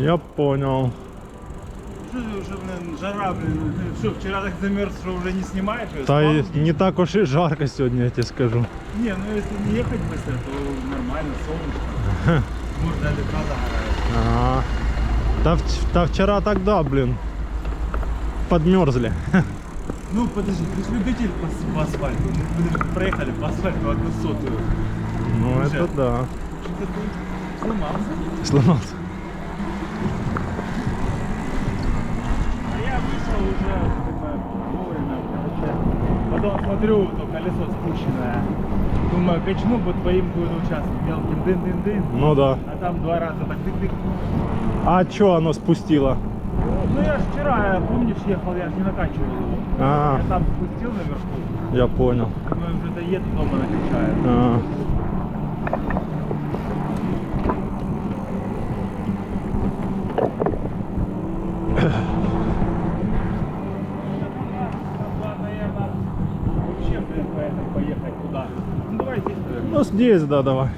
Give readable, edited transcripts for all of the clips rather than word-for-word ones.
Я понял. Что ты уже, блин, жара, блин. Что, вчера так замерз, что уже не снимаешь? Та и не так уж и жарко сегодня, я тебе скажу. Не, ну если не ехать быстро, то нормально, солнышко. Может, даже ветра загорает. Ага. Та вчера тогда, блин, подмерзли. Ну, подожди, ты же любитель по асфальту. Мы проехали по асфальту 1/100. Ну Уже. это да. Что-то ты сломался? Сломался. А я вышел уже вовремя, короче. Потом смотрю, то колесо спущенное. Думаю, качну, вот твоим будет участок. Мелким дын-дын-дын. Ну да. А там 2 раза так тык-тык. А чё оно спустило? Ну я ж вчера, помнишь, ехал, я же не накачивал его. А. Я там спустил наверху. Я понял. Думаю, уже доеду, дома накачаю. А. Ладно, наверное, вообще, блин, поехать туда. Ну давай здесь, наверное. Ну здесь, да, давай.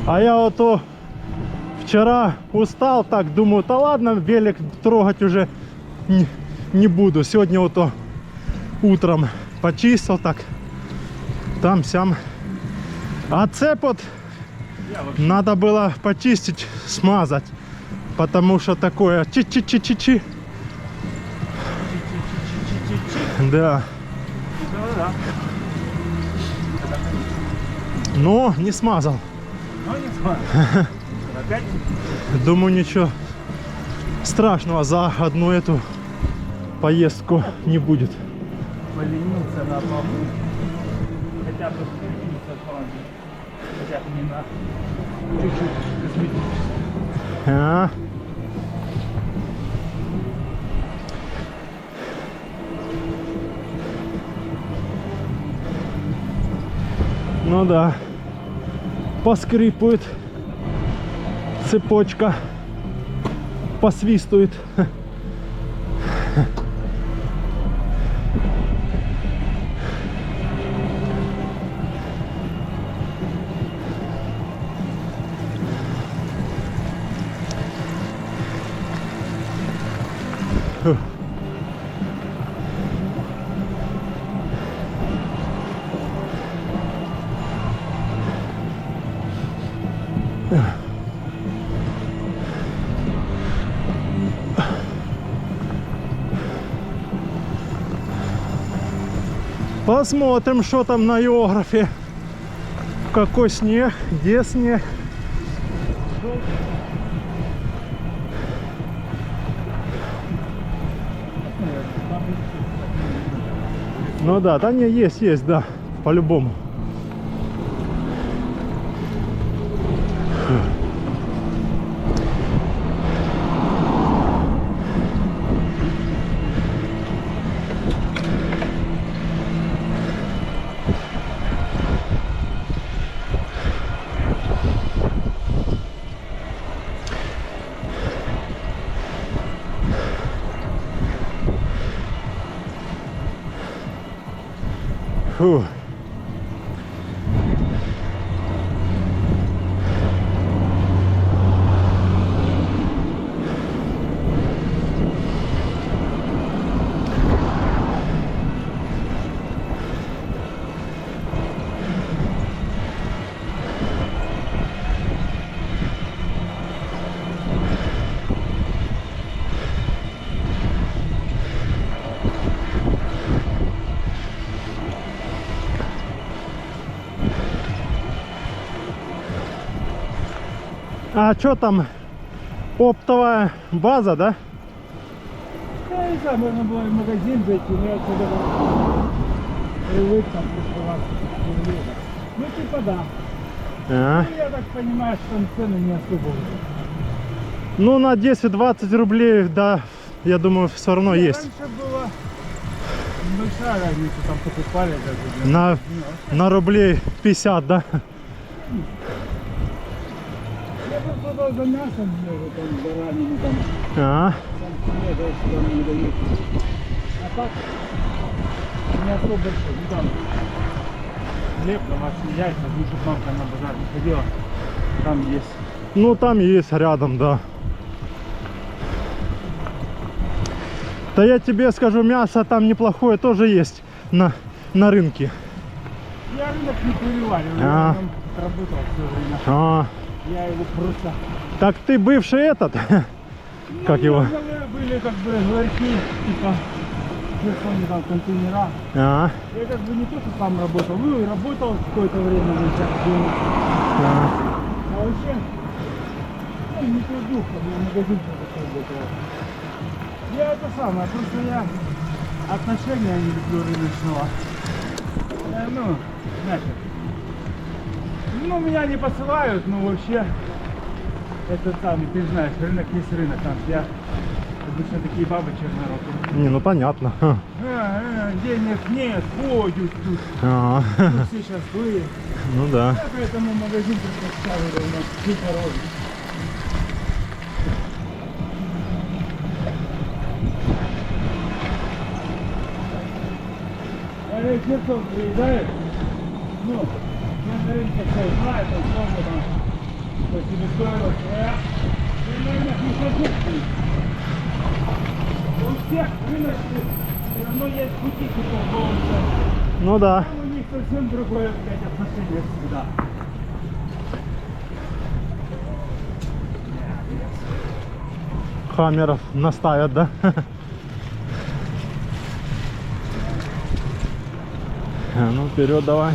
А я вот вчера устал, так думаю, да ладно, велик трогать уже не буду. Сегодня вот утром почистил так, там-сям. А цепь вот надо было почистить, смазать, потому что такое чи-чи-чи-чи-чи. Да. Да. Но не смазал. Ну не знаю. Опять? Думаю, ничего страшного за одну эту поездку не будет. Поленился на бабу. Хотя бы поленился хотя бы не на чуть-чуть косметически. А? Ну да, поскрипывает цепочка, посвистывает. Посмотрим, что там на географе. Какой снег, где снег. Ну да, да не, есть, да, по-любому. Фу. А что там? Оптовая база, да? Я не знаю, можно было в магазин зайти, но я отсюда привык там пришиваться. Ну типа да. А. Ну, я так понимаю, что там цены не особо уже. Ну, на 10-20 рублей, да, я думаю, все равно есть. Раньше была небольшая разница, там покупали даже. На рублей 50, да? Я бы продал за мясом, даже там, баранину, там, А. там себе дальше там не дают. А так, не особо большой, ну там, хлеб, домашние яйца, ну, чтобы мамка на базар не ходила, там есть. Ну, там есть рядом, да. Да я тебе скажу, мясо там неплохое тоже есть на рынке. Я рынок не перевариваю, я А. там работал все время. А. Я его просто... Так ты бывший этот? Как Ну, его? Были как бы ларьки, типа, там контейнера. А. Я как бы не то, что там работал, ну и работал какое-то время, но сейчас делаю. А. А вообще, ну, не приду, как бы в магазин такой работал. Я это самое, просто я отношения не люблю рыночного. Ну, знаете, ну меня не посылают, но вообще, это там, ты знаешь, рынок есть рынок, там я обычно такие бабы черноротые. Не, ну понятно. Ха. Денег нет, ходят тут. А. Тут все сейчас были. Ну да. Я поэтому магазин предпочитаю давно, всю дорогу. А я чертов приезжаю, ну, я на рынке все знаю, там сколько там, по себестоимость, я на рынок не хожу. У всех рыночных все равно есть бутики торговцы. Ну да. У них совсем другое, блядь, отношение всегда. Хаммеров наставят, да? А ну вперед давай.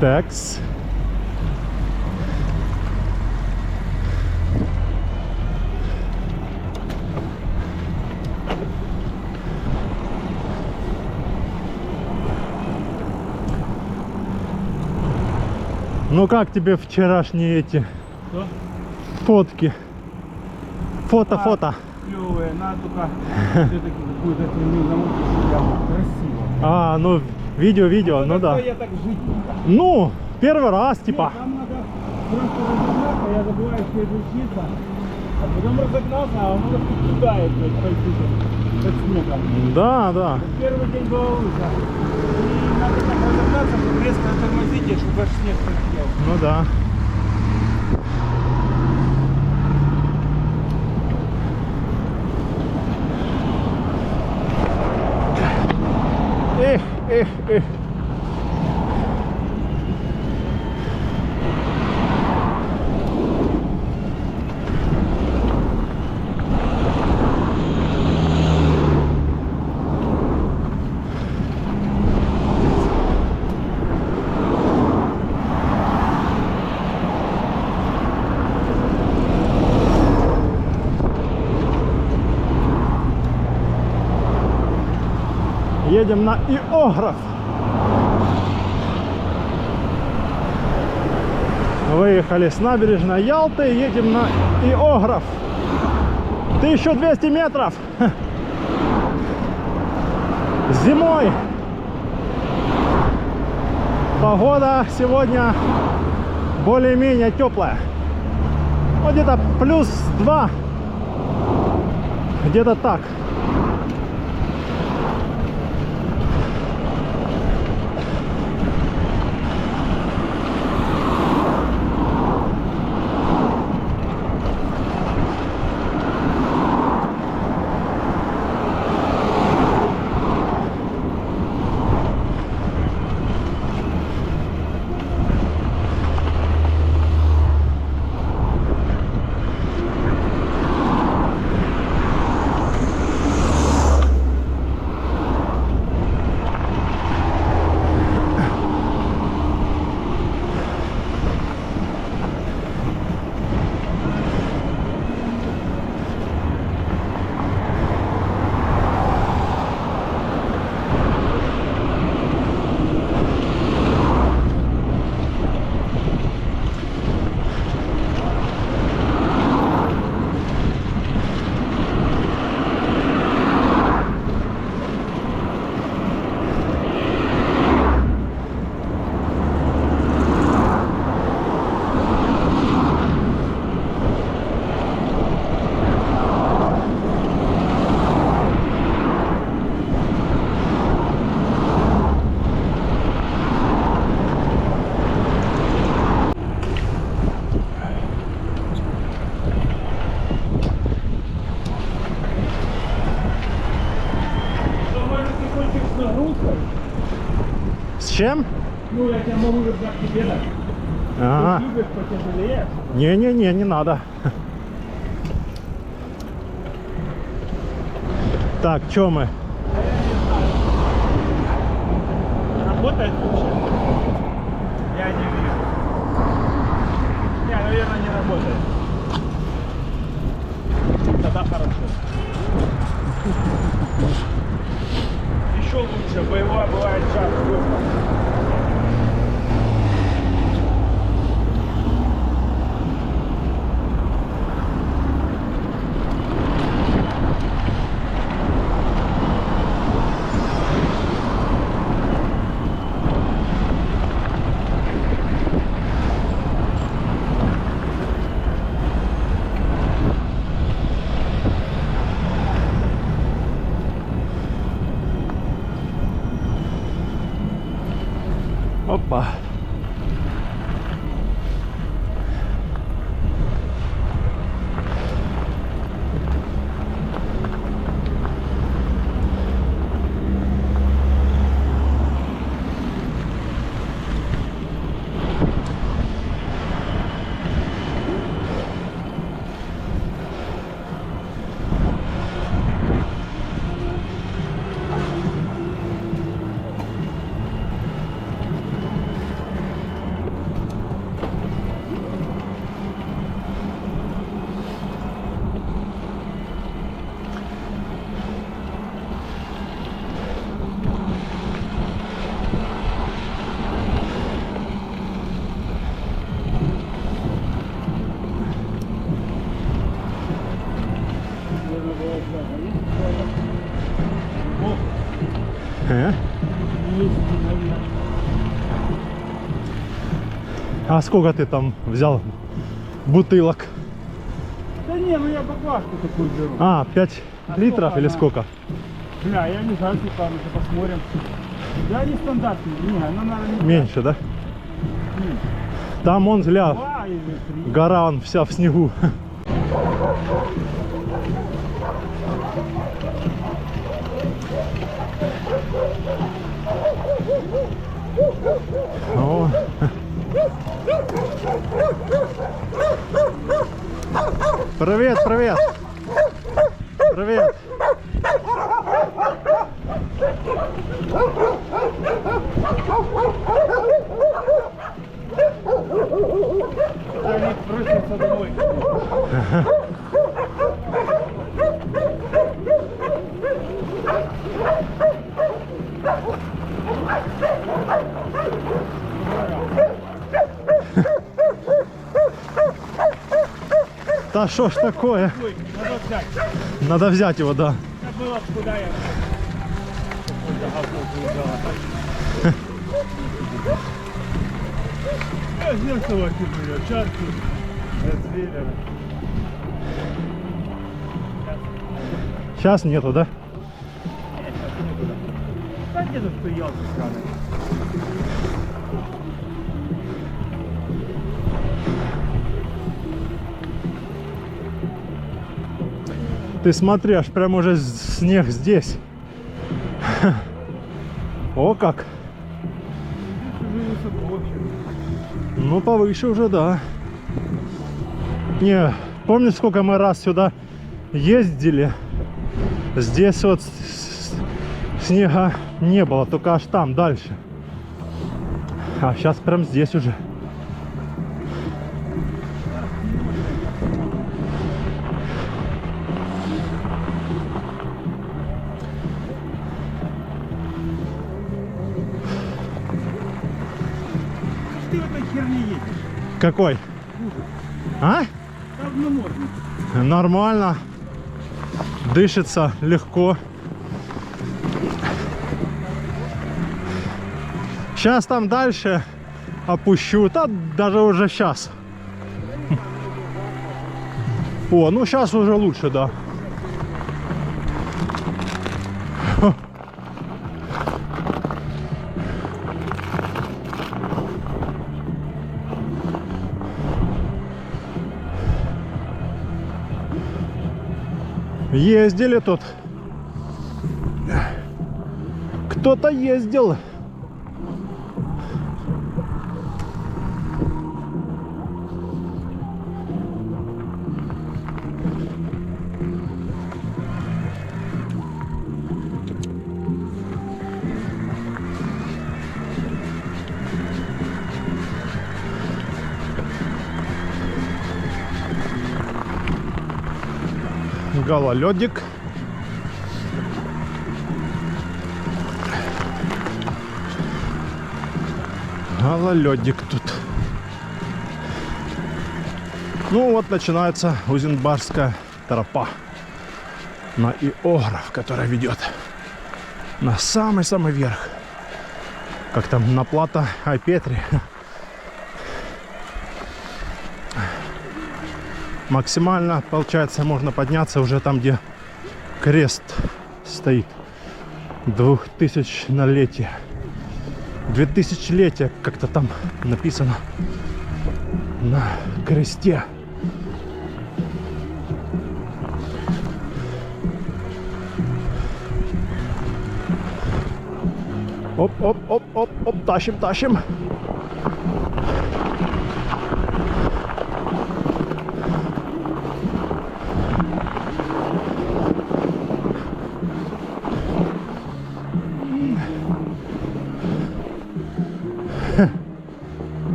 Такс. Ну как тебе вчерашние эти Что? фотки? Фото. Клевые, надо только все-таки какую-то фигню научить себя красиво. А, ну видео, ну да. Я так жить не могу. Ну, первый раз, Нет, типа. там надо просто разогнаться, я забываю переключиться, а потом разогнался, а он уже пугает, блядь, пойти под снегом. Да. Первый день было лучше. И надо так разогнаться, чтобы резко тормозить, чтобы аж снег подъел. Ну да. Эх. Едем на Иограф. Выехали с набережной Ялты, едем на Иограф. 1200 метров. Зимой. Погода сегодня более-менее теплая. Вот где-то +2. Где-то так. хочешь с нагрузкой, С чем? ну я тебя могу рюкзак тебе дать. Ага. Ты любишь потяжелее? Не-не-не, не надо. Так, чё мы? Работает вообще? Я не вижу. Не, наверное, не работает. Тогда хорошо. Еще лучше. Боевая бывает час. Опа. А сколько ты там взял бутылок? Да не, ну я баклажку такую беру. А, 5 литров или она? сколько? Бля, я не знаю, сколько она, посмотрим. Да не стандартный, не, она, наверное, не Меньше, да? меньше. Там он зля, 2 или 3. гора он вся в снегу. О. Привет, привет. Привет. Они просятся домой. Да что ж такое? Ой, надо взять. Надо взять его, да. Забыла, куда я. Какой-то говно приезжала. Я зеркало кину, чарки, развеяли. Сейчас нету, да? Да где-то стоял за краной. Ты смотри, аж прям уже снег здесь. О как! Уже высоко вообще. Ну повыше уже, да. Не, помнишь, сколько мы раз сюда ездили? Здесь вот снега не было, только аж там дальше. А сейчас прям здесь уже. Ты в этой херне едешь. Какой? А? Давно можно. Нормально. Дышится легко. Сейчас там дальше опущу. Да, даже уже сейчас. О, ну сейчас уже лучше, да. Ездили тут. Кто-то ездил. Гололедик. Гололедик тут. Ну вот начинается Узенбарская тропа на Иогров, которая ведет на самый-самый верх. Как там, на плато Айпетри. Максимально, получается, можно подняться уже там, где крест стоит. 2000-летие. 2000-летие, как-то там написано на кресте. Оп, тащим.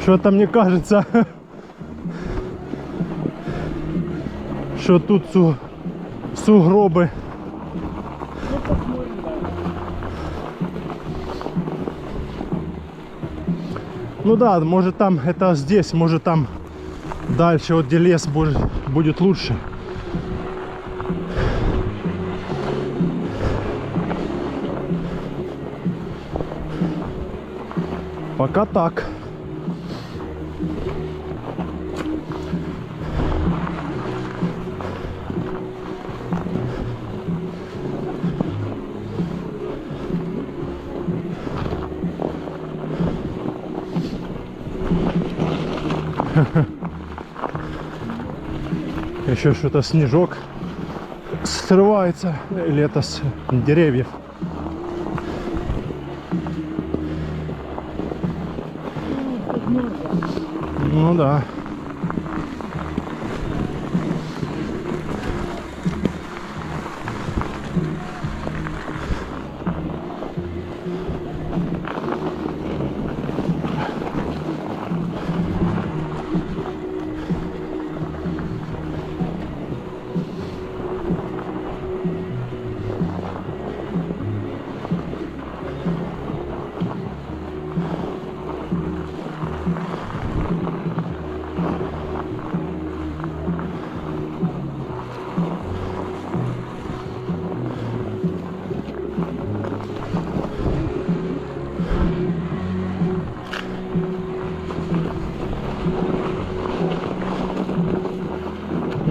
Что-то мне кажется, что тут сугробы. Ну да, может там это здесь, может там дальше, вот где лес будет лучше. Пока так. Еще что-то снежок срывается, или это с деревьев. Ну да.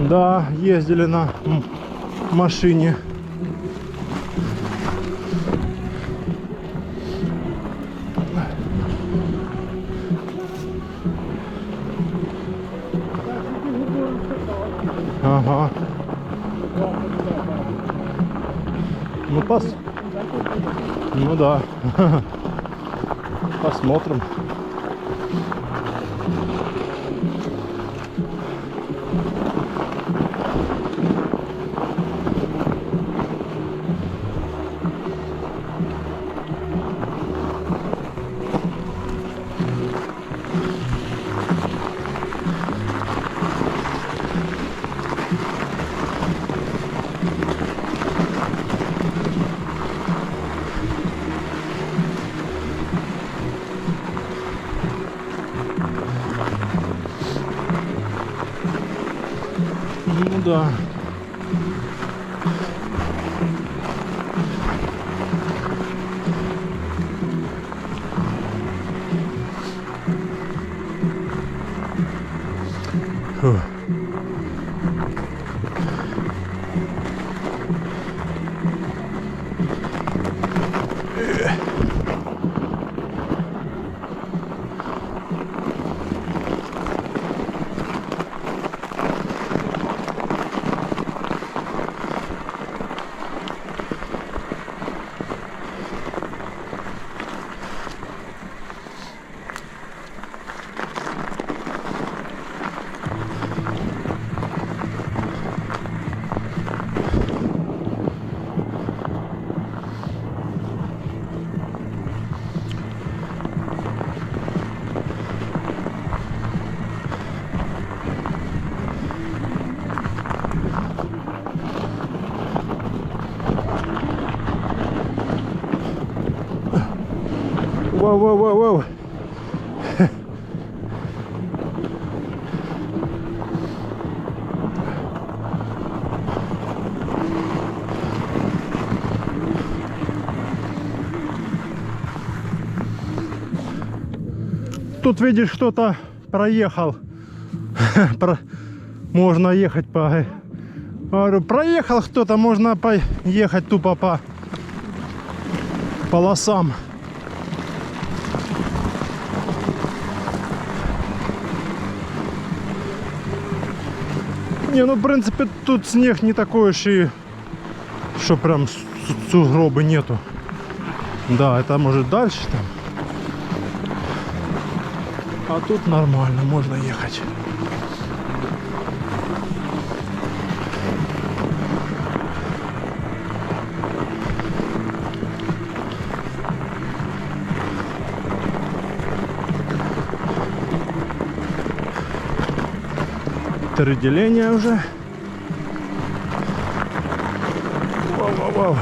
Да, ездили на машине. Ага. Ну да. Посмотрим. Ну да. Фу. Воу-воу-воу-воу. Тут, видишь, кто-то проехал. Можно ехать по... Говорю, проехал кто-то, можно поехать тупо по полосам. Не, ну в принципе тут снег не такой уж и что прям сугробы нету. Да, это может дальше там. А тут нормально, можно ехать. Три деления уже. Вау-вау-вау.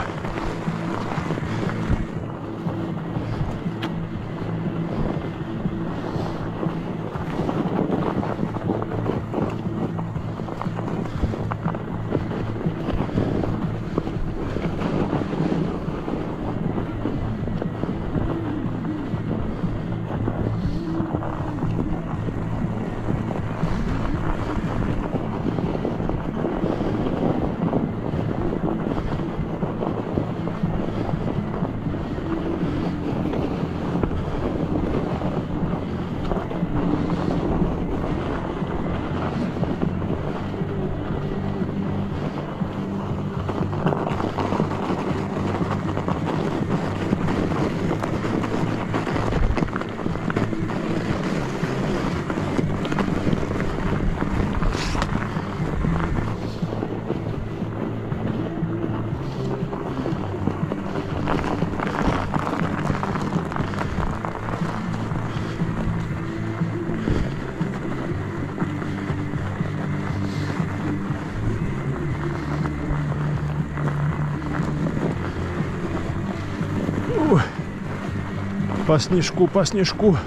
По снежку, по снежку.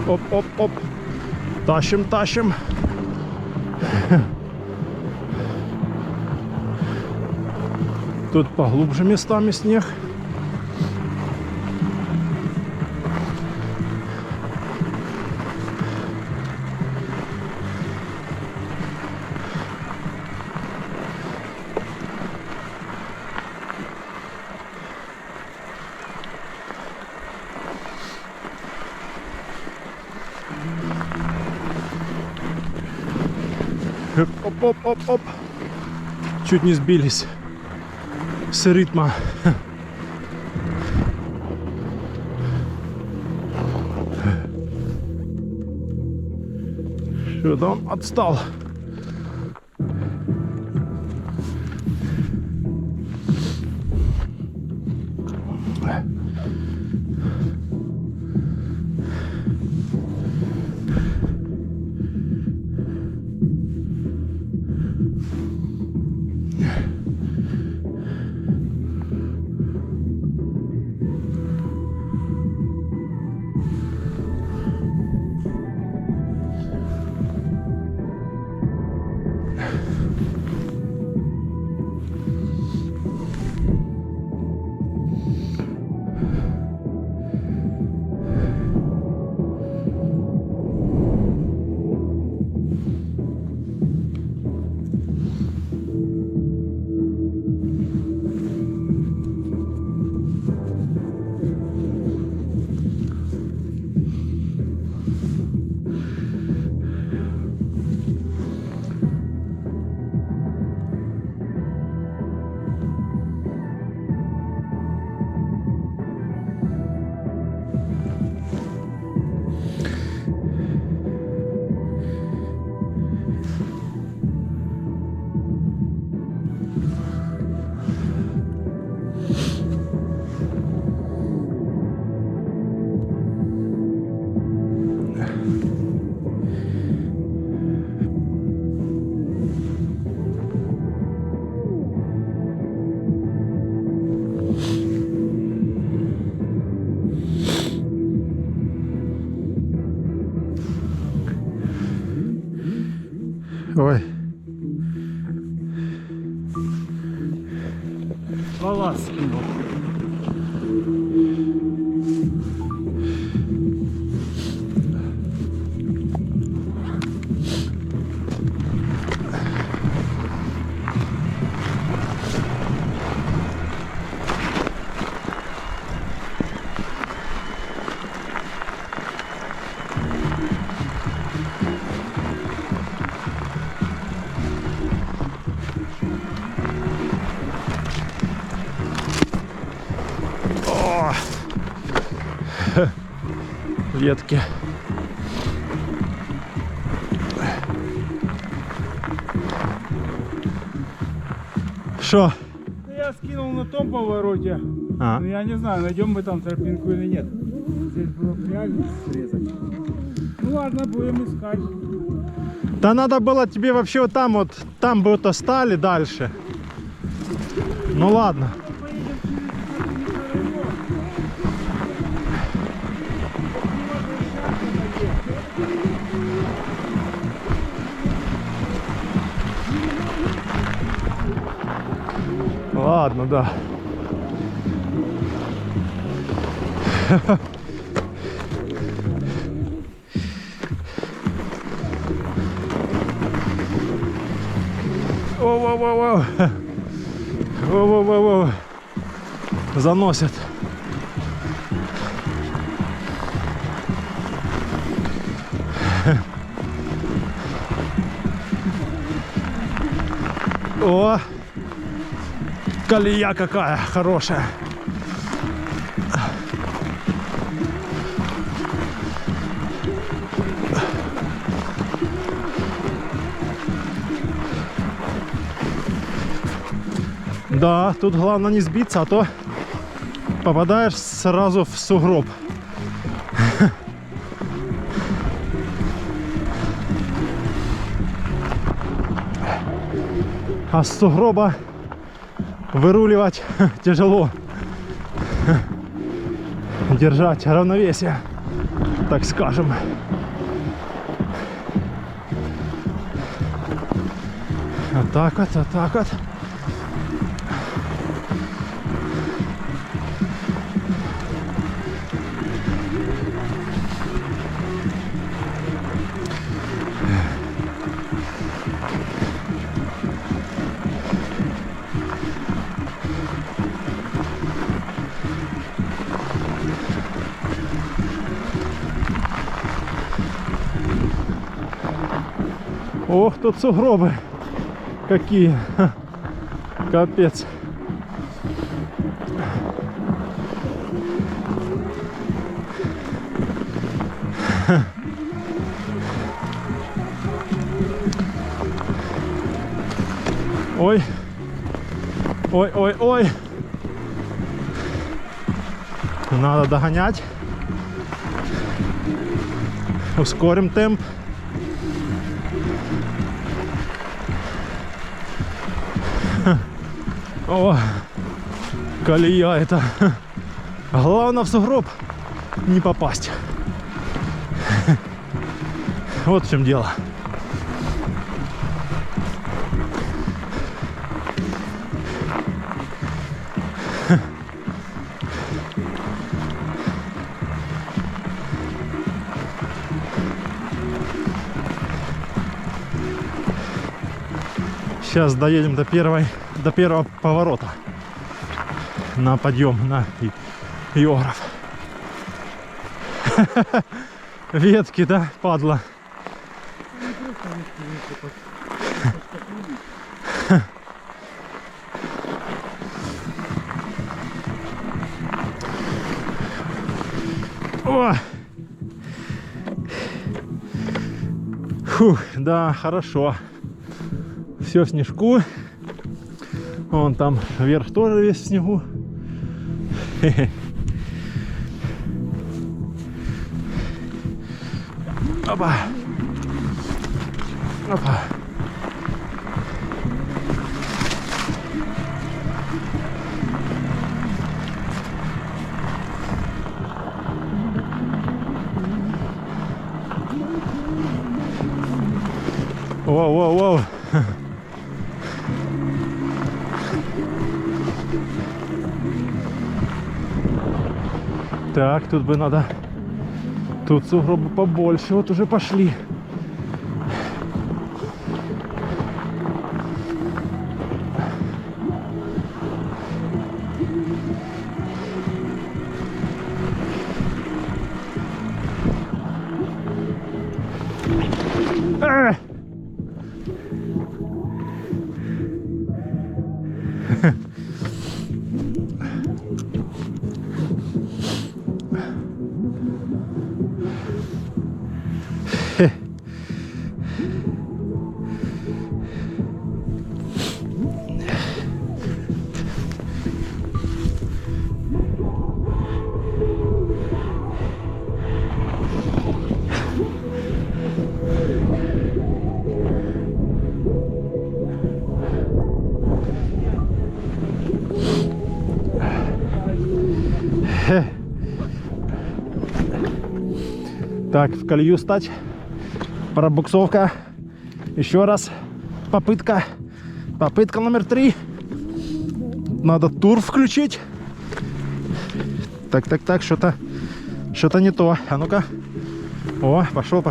Оп-оп-оп. Тащим, тащим. Тут поглубже местами снег. Оп-оп-оп-оп. Чуть не сбились с ритма. Что-то он отстал. Ой. Балласт скинул. О! Ветки. Что? Я скинул на том повороте. А. Но я не знаю, найдем мы там тропинку или нет. Здесь было бы реально срезать. Ну ладно, будем искать. Да надо было тебе вообще вот, там бы вот стали дальше. Ну ладно. Ладно, да. Воу-воу-воу-воу. Воу-воу-воу-воу. Заносит. О! Колея какая хорошая. Да, тут главное не сбиться, а то попадаешь сразу в сугроб. А с сугроба выруливать тяжело. Держать равновесие, так скажем. Вот так вот, вот так вот. Ох, тут сугробы какие. Капец. Ой. Ой, ой, ой. Надо догонять. Ускорим темп. О, колея это. Главное в сугроб не попасть. Вот в чем дело. Сейчас доедем до первого поворота на подъем на Йограф. Ветки, да, падла. О! Фух, да, хорошо. Все в снежку. Вон там вверх тоже весь в снегу. Хе-хе. Опа. Опа. Воу-воу-воу. Так, тут бы надо... Тут сугробы побольше, вот уже пошли. Так, в колею стать. Пробуксовка. Еще раз. Попытка. Попытка номер 3. Надо тур включить. Так, что-то не то. А ну-ка. О, пошел.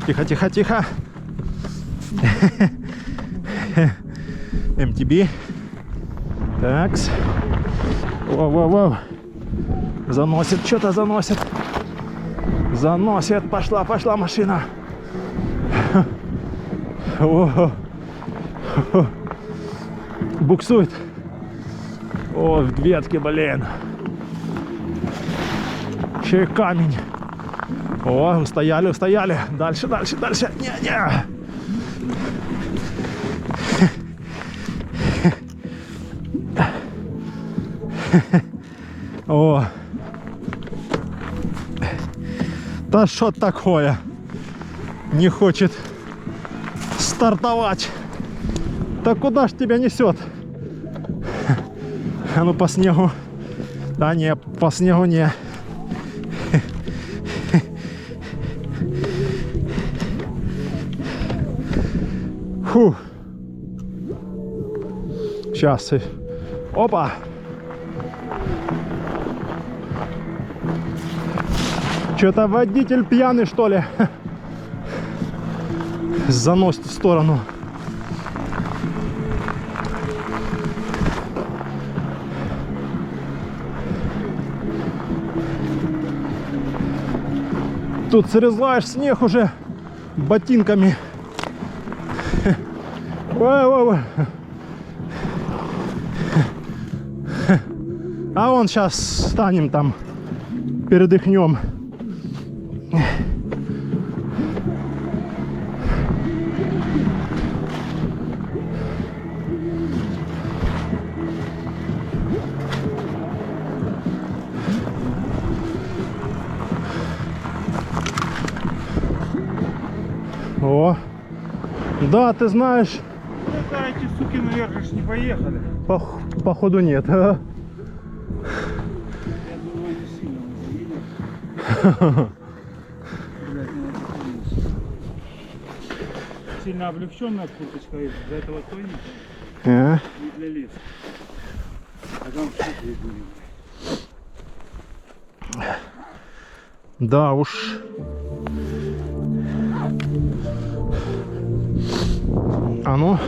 Тихо. MTB. Такс. Воу. Заносит, что-то заносит. Пошла машина. О, буксует. О, в ветке, блин. Че камень. О, устояли. Дальше. Не. О. Да что такое? Не хочет стартовать. Да куда ж тебя несет? А ну по снегу. Да не, по снегу не. Фу. Сейчас. Опа. Что-то водитель пьяный, что ли? Заносит в сторону. Тут срезаешь снег уже ботинками. Ой. А вон сейчас станем там, передохнем. О, да, ты знаешь, Это эти суки наверх ж не поехали. походу нет. Я думаю, они сильно заедут. Блядь, не надо поменьше. Сильно облегченная курточка есть, для этого тоника, не для леса. А там все придумали. Да уж. А ну.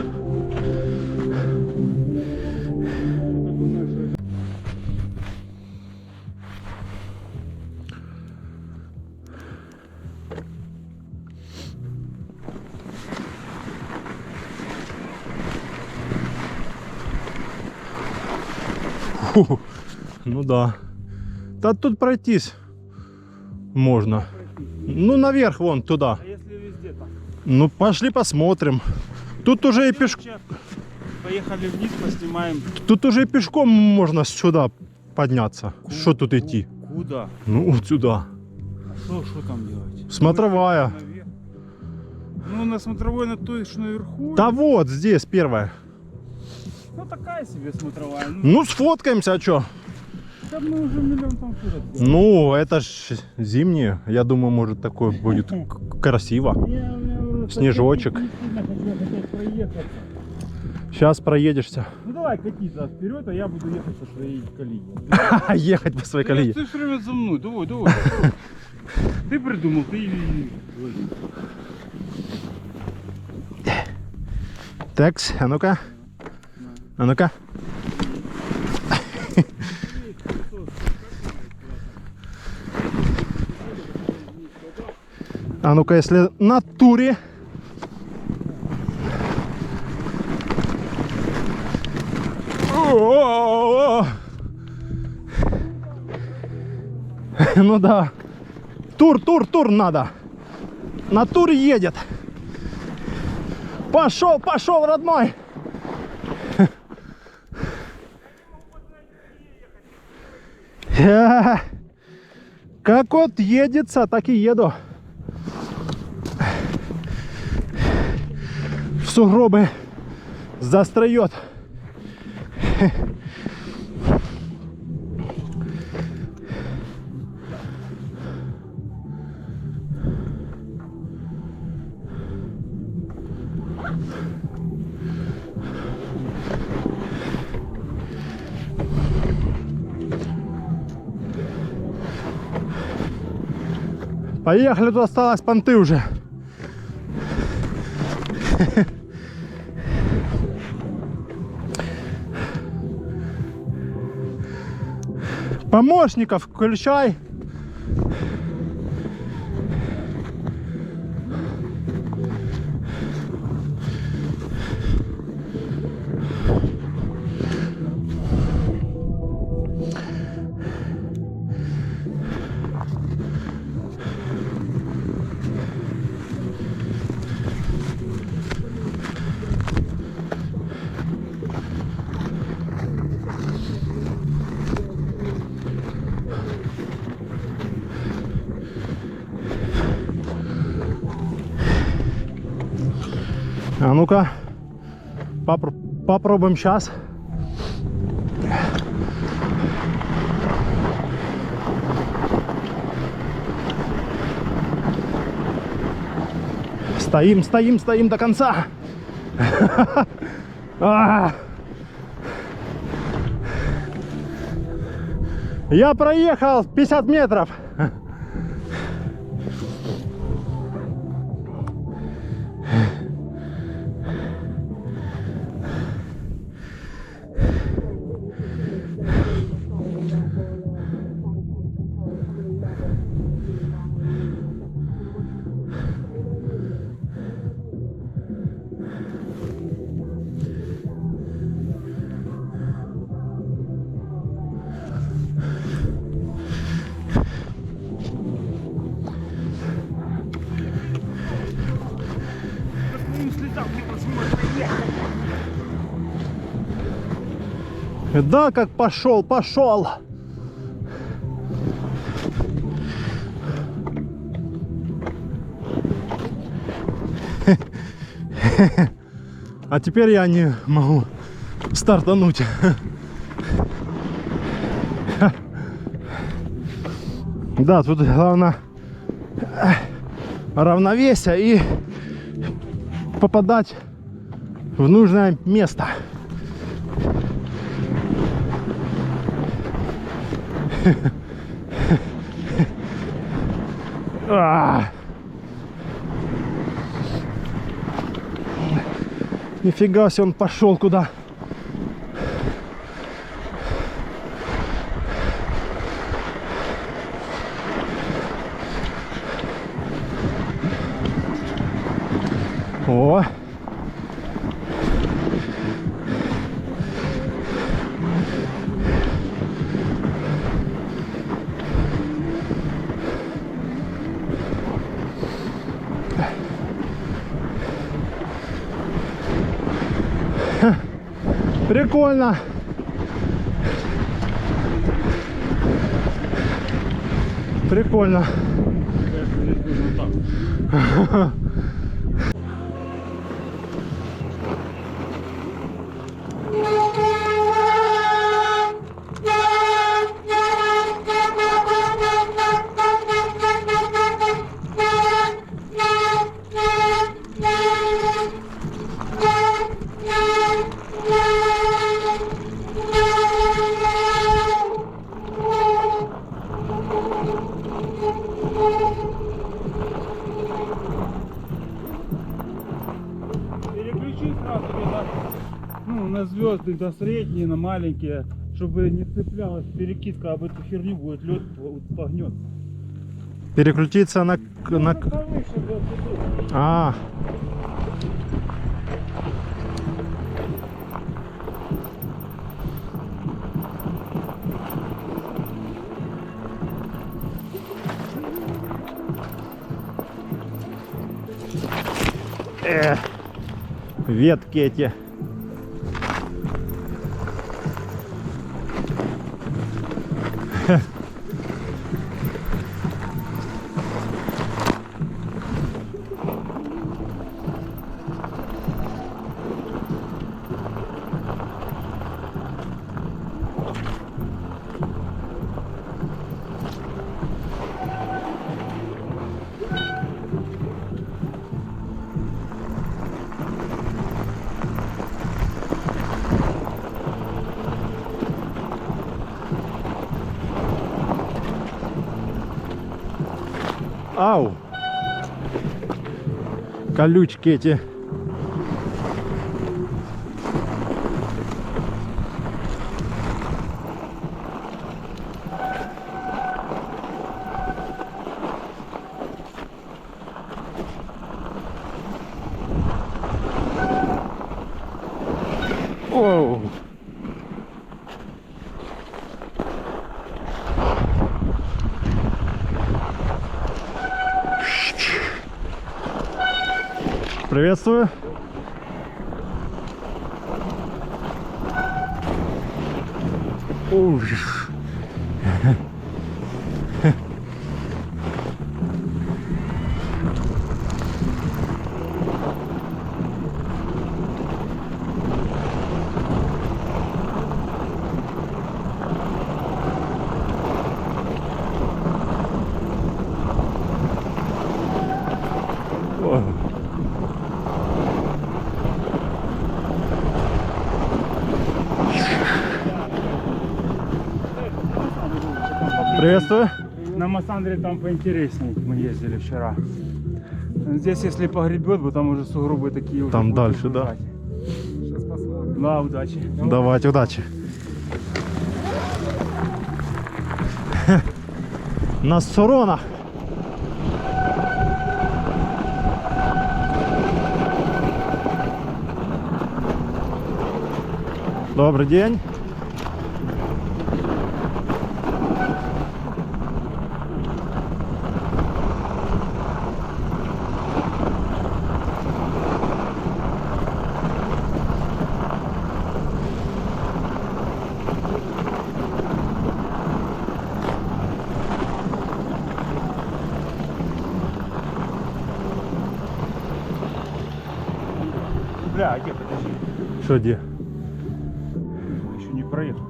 Фу, ну да. Да тут пройтись можно. Ну наверх вон туда. А если везде так? Ну пошли посмотрим. Тут уже и пешком. Поехали вниз, поснимаем. Тут уже и пешком можно сюда подняться. Что тут идти? Куда? Ну вот сюда. Что там делать? Смотровая. Наверх. Ну на смотровой на той, что наверху. Да вот здесь первая. Ну такая себе смотровая. Ну сфоткаемся, а чё? Да мы уже миллион там фоток сделали. Ну это ж зимние. Я думаю, может такое будет красиво. У меня снежочек. Не сильно хочу опять проехаться. Сейчас проедешься. Ну давай кати вперед, а я буду ехать по своей колее. Ехать по своей колее. Ты все время за мной, давай, давай. Ты придумал, ты... Такс, а ну-ка. А ну-ка. А ну-ка, если на туре. О-о-о-о. Ну да. Тур надо. На тур едет. Пошел, родной. Как вот едется, так и еду. В сугробы застроет. Поехали, тут осталось понты уже. Помощников включай. А ну-ка, попробуем сейчас. Стоим до конца. Я проехал 50 метров. Да, как пошел. А теперь я не могу стартануть. Да, тут главное равновесие и попадать в нужное место. Нифига себе, он пошел куда. О! Прикольно. Прикольно. показывали на звезды, на средние, на маленькие, чтобы не цеплялась перекидка об эту херню, будет лед погнет. Переключиться на... Повыше, вот тут. А, ветки эти. Ау! Колючки эти. Оу! Приветствую. Уж. Приветствую. На Массандре там поинтересней, мы ездили вчера. Здесь если погребет, бы там уже сугробы такие уже. Там будут дальше, да. выжать. Сейчас посмотрим. Да, удачи. Давайте, удачи. На Суронах. Добрый день. Бля, где, подожди. Что где? Еще не проехал.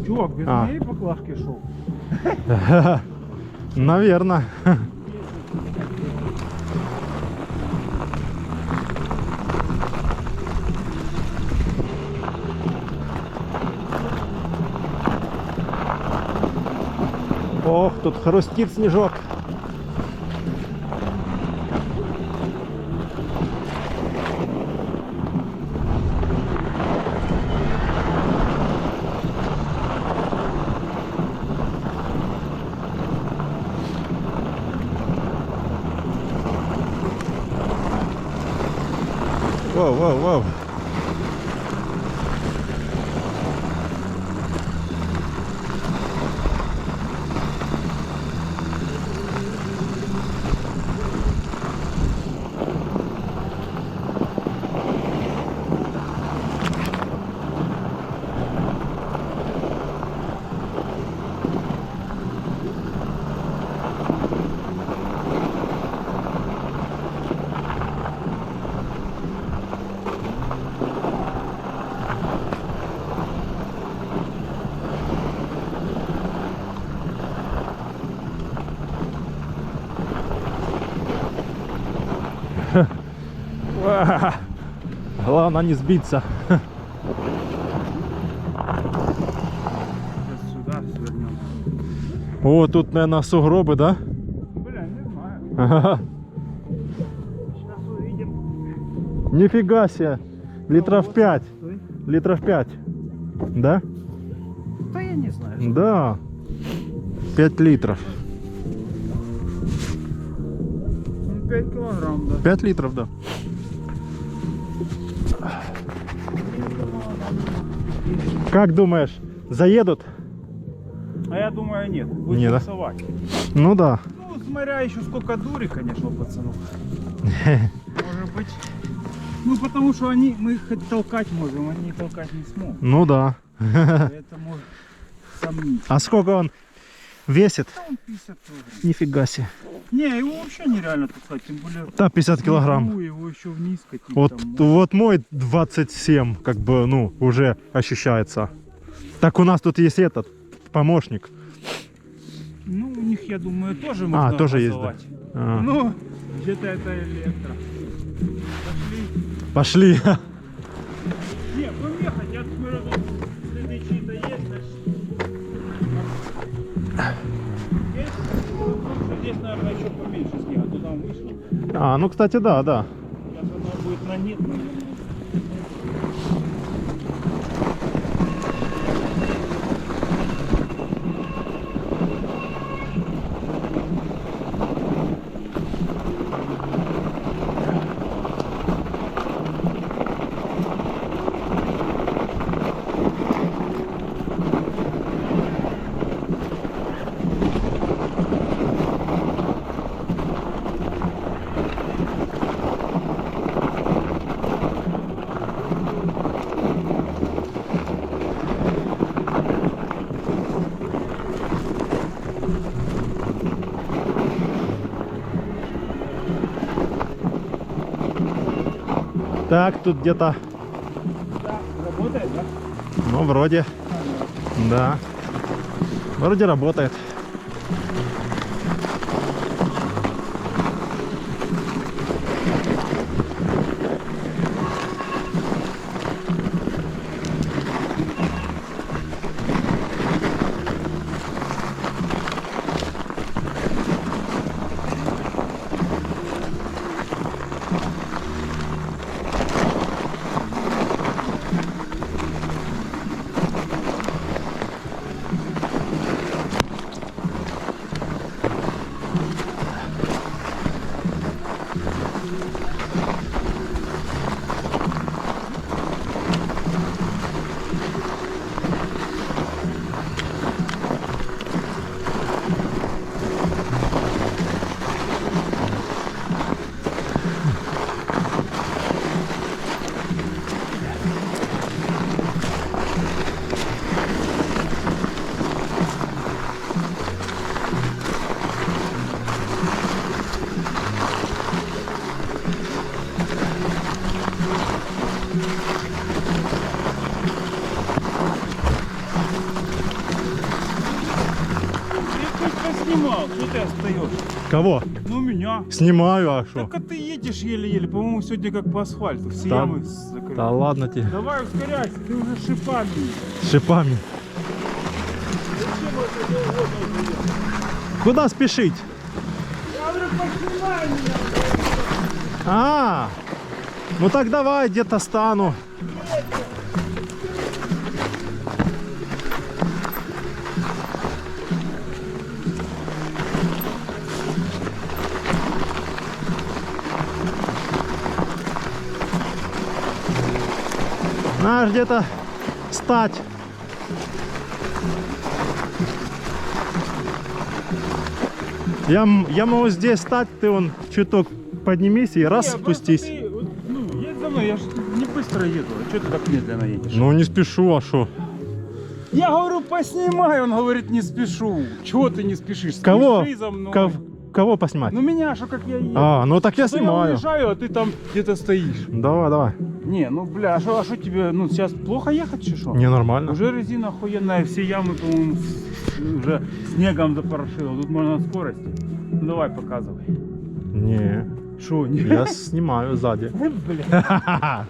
Чувак, без А. моей поклажки шел. Наверное. Ох, тут хрустит снежок. Воу, воу, воу. Главное не сбиться. Сейчас сюда свернем. О, тут, наверное, сугробы, да? Бля, не знаю. Ага. Сейчас увидим. Нифига себе. Литров 5. Литров 5. Да? Да я не знаю. Да. 5 литров. 5 килограмм, да. 5 литров, да. Как думаешь, заедут? А я думаю, нет. Будет Не, да? буксовать. Ну да. Ну, смотря еще сколько дури, конечно, у пацанов. Может быть. Ну, потому что мы их хоть толкать можем, они толкать не смогут. Ну да. Поэтому сомнительно. А сколько он весит? Да он 50 килограмм. Нифига себе. Не, его вообще нереально толкать, тем более... Да, 50 килограмм. Ну, его еще вниз катить. Вот, там, вот мой 27, как бы, ну, уже ощущается. Так у нас тут есть этот помощник. Ну, у них, я думаю, тоже можно тоже есть, да. газовать. А. Ну, где-то это электро. Пошли. Пошли. Не, будем ехать, я смотрю, тут следы чьи-то есть, значит. Есть? Потому что здесь, наверное, еще поменьше снега, туда он вышел. А, ну, кстати, да, да. Сейчас оно будет на нет, наверное. Так, тут где-то, Да, работает, да? ну, вроде, да. Вроде работает. Ты хоть поснимал, что ты остаешь? Кого? Ну, меня. Снимаю, а что? Так а ты едешь еле-еле, по-моему, сегодня как по асфальту, все Да. ямы закрыты. Да ладно тебе. Давай ускоряйся, ты уже шипами. С шипами. Зачем это неугодно? Куда спешить? Я говорю, поснимай меня. А, ну так давай, где-то стану. Надо где-то стать. Я могу здесь стать, ты вон чуток поднимись и раз Не, просто спустись. ты, вот, ну, едь за мной, я ж не быстро еду. А что ты так медленно едешь? Ну не спешу, а что? Я говорю, поснимай, он говорит, не спешу. Чего ты не спешишь? Кого? Спеши за мной. Кого поснимать? Ну меня, что как я еду. А, ну так я То я снимаю. уезжаю, а ты там где-то стоишь. Давай, давай. Не, ну бля, а что тебе, ну сейчас плохо ехать, чи что? Не, нормально. Уже резина охуенная, все ямы, по-моему, уже снегом запорошило. Тут можно на скорости. Ну давай, показывай. Не, Шо, не? я снимаю сзади. Бля.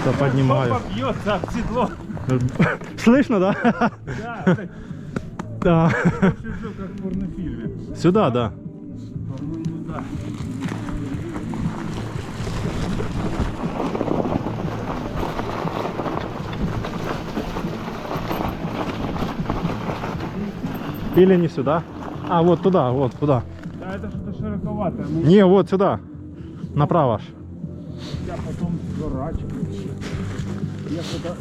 Да, поднимаю. Жопа бьется об седло. Слышно, да? Да, так Да. чужой, как в порнофильме. Сюда, да. По-моему, да. Или не сюда. А, вот туда, вот туда. Да, это что-то широковатое. Мы Не, вот сюда. Направо аж. я потом сворачиваю. Я куда...